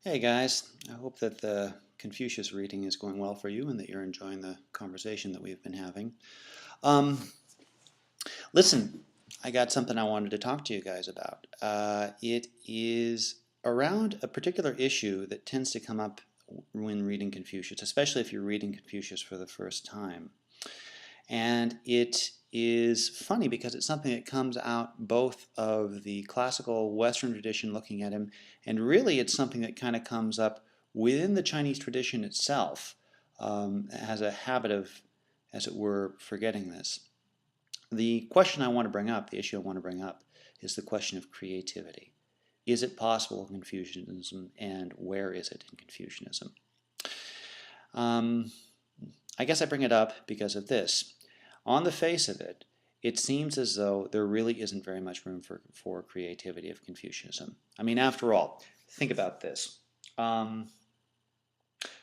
Hey guys, I hope that the Confucius reading is going well for you and that you're enjoying the conversation that we've been having. Um, Listen, I got something I wanted to talk to you guys about. It is around a particular issue that tends to come up when reading Confucius, especially if you're reading Confucius for the first time. And it is funny because it's something that comes out both of the classical Western tradition looking at him, and really it's something that kind of comes up within the Chinese tradition itself, has a habit of, as it were, forgetting this. The question I want to bring up, the issue I want to bring up, is the question of creativity. Is it possible in Confucianism, and where is it in Confucianism? Um, I guess I bring it up because of this. On the face of it, it seems as though there really isn't very much room for creativity of Confucianism. I mean, after all, think about this. Um,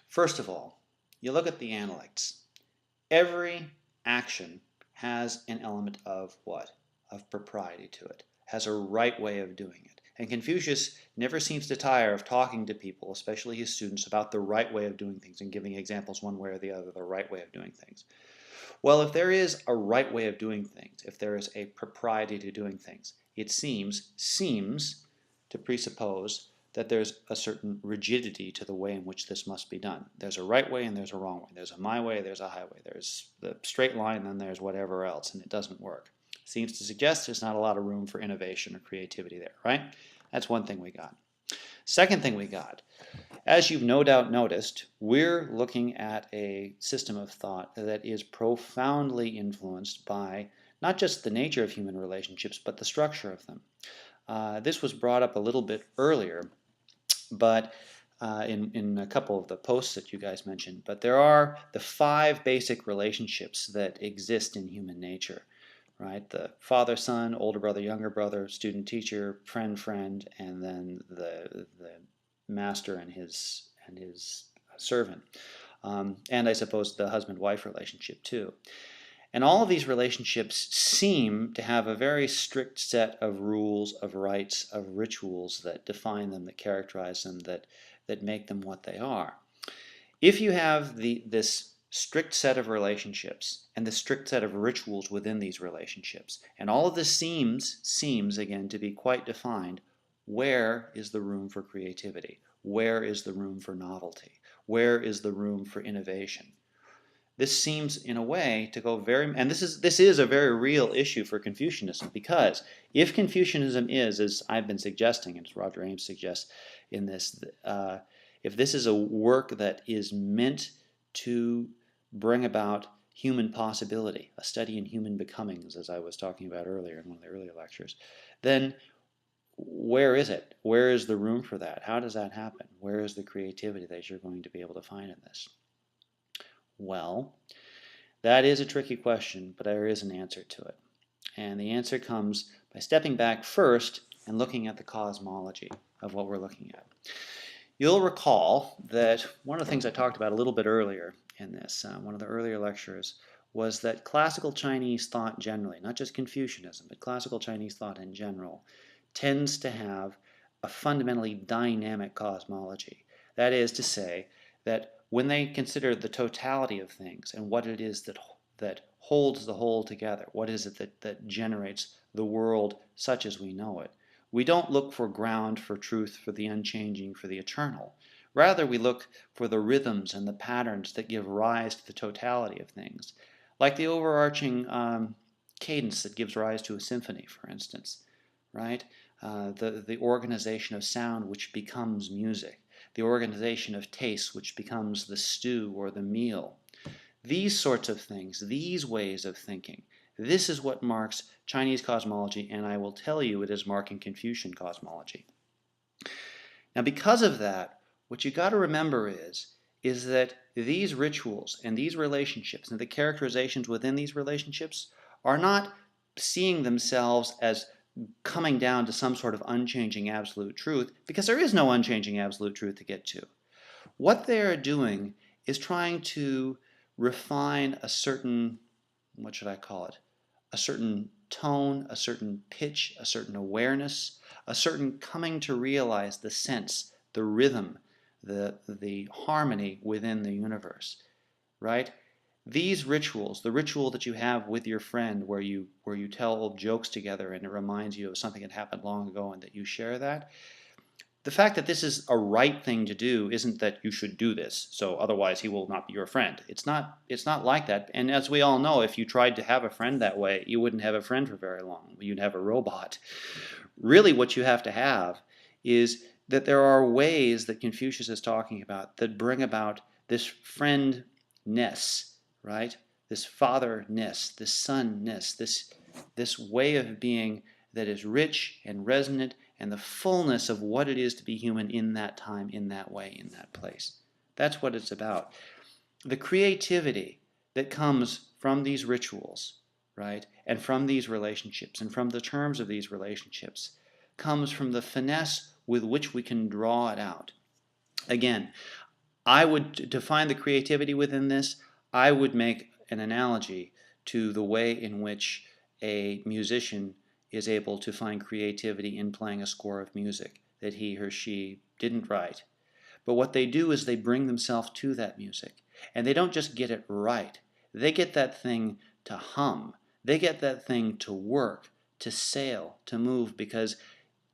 First of all, you look at the analects. Every action has an element of what? Of propriety to it, has a right way of doing it. And Confucius never seems to tire of talking to people, especially his students, about the right way of doing things and giving examples one way or the other, the right way of doing things. Well, if there is a right way of doing things, if there is a propriety to doing things, it seems to presuppose that there's a certain rigidity to the way in which this must be done. There's a right way and there's a wrong way. There's a my way, there's a highway. There's the straight line, and then there's whatever else, and it doesn't work. Seems to suggest there's not a lot of room for innovation or creativity there, right? That's one thing we got. Second thing we got, as you've no doubt noticed, we're looking at a system of thought that is profoundly influenced by not just the nature of human relationships, but the structure of them. This was brought up a little bit earlier, but in a couple of the posts that you guys mentioned, but there are the 5 basic relationships that exist in human nature, right? The father-son, older brother, younger brother, student-teacher, friend-friend, and then the master and his servant. And I suppose the husband-wife relationship too. And all of these relationships seem to have a very strict set of rules, of rights, of rituals that define them, that characterize them, that make them what they are. If you have this strict set of relationships and the strict set of rituals within these relationships, and all of this seems again to be quite defined, where is the room for creativity? Where is the room for novelty? Where is the room for innovation? This seems in a way to go very, and this is a very real issue for Confucianism, because if Confucianism is, as I've been suggesting, and as Roger Ames suggests in this, if this is a work that is meant to bring about human possibility, a study in human becomings, as I was talking about earlier in one of the earlier lectures, then where is it? Where is the room for that? How does that happen? Where is the creativity that you're going to be able to find in this? Well, that is a tricky question, but there is an answer to it. And the answer comes by stepping back first and looking at the cosmology of what we're looking at. You'll recall that one of the things I talked about a little bit earlier in this, one of the earlier lectures, was that classical Chinese thought generally, not just Confucianism, but classical Chinese thought in general, tends to have a fundamentally dynamic cosmology. That is to say that when they consider the totality of things and what it is that holds the whole together, what is it that generates the world such as we know it, we don't look for ground, for truth, for the unchanging, for the eternal. Rather, we look for the rhythms and the patterns that give rise to the totality of things, like the overarching cadence that gives rise to a symphony, for instance, right? The organization of sound which becomes music, the organization of taste which becomes the stew or the meal. These sorts of things, these ways of thinking, this is what marks Chinese cosmology, and I will tell you it is marking Confucian cosmology. Now, because of that, what you got to remember is that these rituals and these relationships and the characterizations within these relationships are not seeing themselves as coming down to some sort of unchanging absolute truth, because there is no unchanging absolute truth to get to. What they are doing is trying to refine a certain, what should I call it, a certain tone, a certain pitch, a certain awareness, a certain coming to realize the sense, the rhythm the harmony within the universe, right? These rituals, the ritual that you have with your friend where you tell old jokes together and it reminds you of something that happened long ago and that you share that, the fact that this is a right thing to do isn't that you should do this, so otherwise he will not be your friend. It's not like that. And as we all know, if you tried to have a friend that way, you wouldn't have a friend for very long. You'd have a robot. Really what you have to have is that there are ways that Confucius is talking about that bring about this friendness, right? This fatherness, this sonness, this way of being that is rich and resonant and the fullness of what it is to be human in that time, in that way, in that place. That's what it's about. The creativity that comes from these rituals, right, and from these relationships, and from the terms of these relationships, comes from the finesse with which we can draw it out. Again, I would, to find the creativity within this, I would make an analogy to the way in which a musician is able to find creativity in playing a score of music that he or she didn't write. But what they do is they bring themselves to that music. And they don't just get it right. They get that thing to hum. They get that thing to work, to sail, to move, because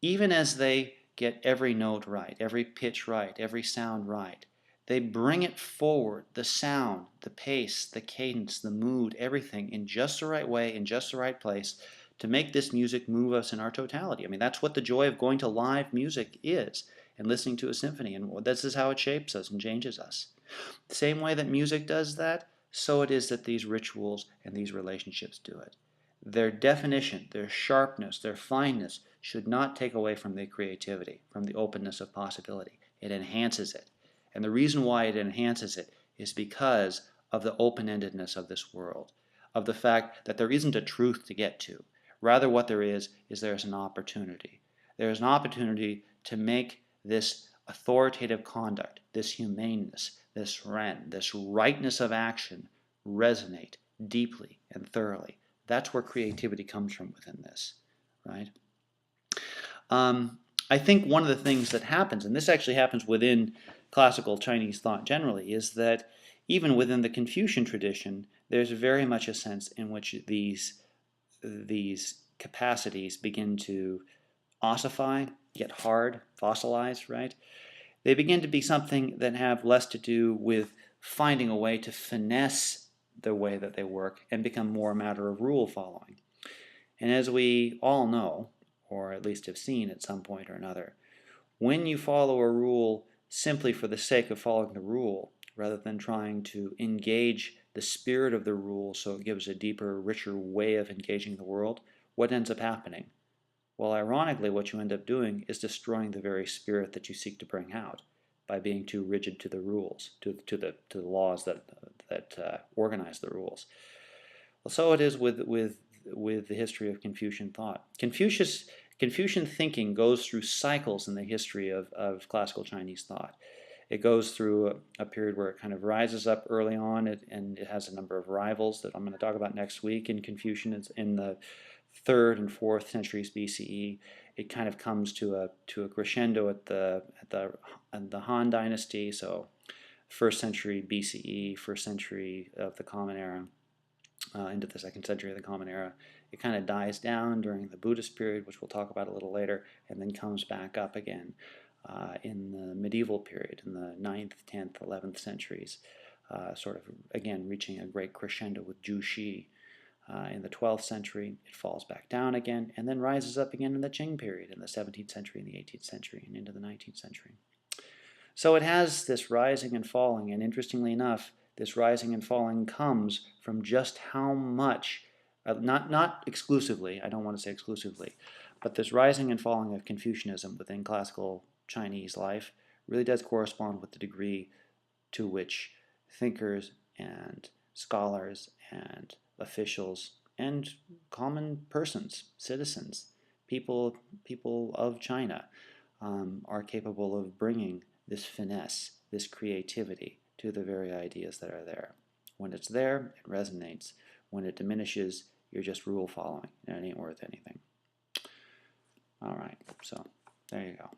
even as they get every note right, every pitch right, every sound right, they bring it forward, the sound, the pace, the cadence, the mood, everything in just the right way, in just the right place, to make this music move us in our totality. I mean, that's what the joy of going to live music is, and listening to a symphony, and this is how it shapes us and changes us. The same way that music does that, so it is that these rituals and these relationships do it. Their definition, their sharpness, their fineness should not take away from the creativity, from the openness of possibility. It enhances it. And the reason why it enhances it is because of the open-endedness of this world, of the fact that there isn't a truth to get to. Rather, what there is there's an opportunity. There's an opportunity to make this authoritative conduct, this humaneness, this rightness of action resonate deeply and thoroughly. That's where creativity comes from within this, right? I think one of the things that happens, and this actually happens within classical Chinese thought generally, is that even within the Confucian tradition, there's very much a sense in which these capacities begin to ossify, get hard, fossilize, right? They begin to be something that have less to do with finding a way to finesse the way that they work and become more a matter of rule following. And as we all know, or at least have seen at some point or another, when you follow a rule simply for the sake of following the rule, rather than trying to engage the spirit of the rule so it gives a deeper, richer way of engaging the world, what ends up happening? Well, ironically, what you end up doing is destroying the very spirit that you seek to bring out by being too rigid to the rules, to the laws that organize the rules. Well, so it is with the history of Confucian thought. Confucian thinking goes through cycles in the history of classical Chinese thought. It goes through a period where it kind of rises up early on, and it has a number of rivals that I'm going to talk about next week in Confucian. It's in the 3rd and 4th centuries BCE. It kind of comes to a crescendo at the Han Dynasty, so 1st century BCE, 1st century of the Common Era, into the 2nd century of the Common Era. It kind of dies down during the Buddhist period, which we'll talk about a little later, and then comes back up again in the medieval period, in the 9th, 10th, 11th centuries, sort of, again, reaching a great crescendo with Jushi. In the 12th century, it falls back down again, and then rises up again in the Qing period, in the 17th century and the 18th century, and into the 19th century. So it has this rising and falling, and interestingly enough, this rising and falling comes from just how much, not exclusively, I don't want to say exclusively, but this rising and falling of Confucianism within classical Chinese life really does correspond with the degree to which thinkers and scholars and officials and common persons, citizens, people of China are capable of bringing this finesse, this creativity to the very ideas that are there. When it's there, it resonates. When it diminishes, you're just rule following, and it ain't worth anything. All right, so there you go.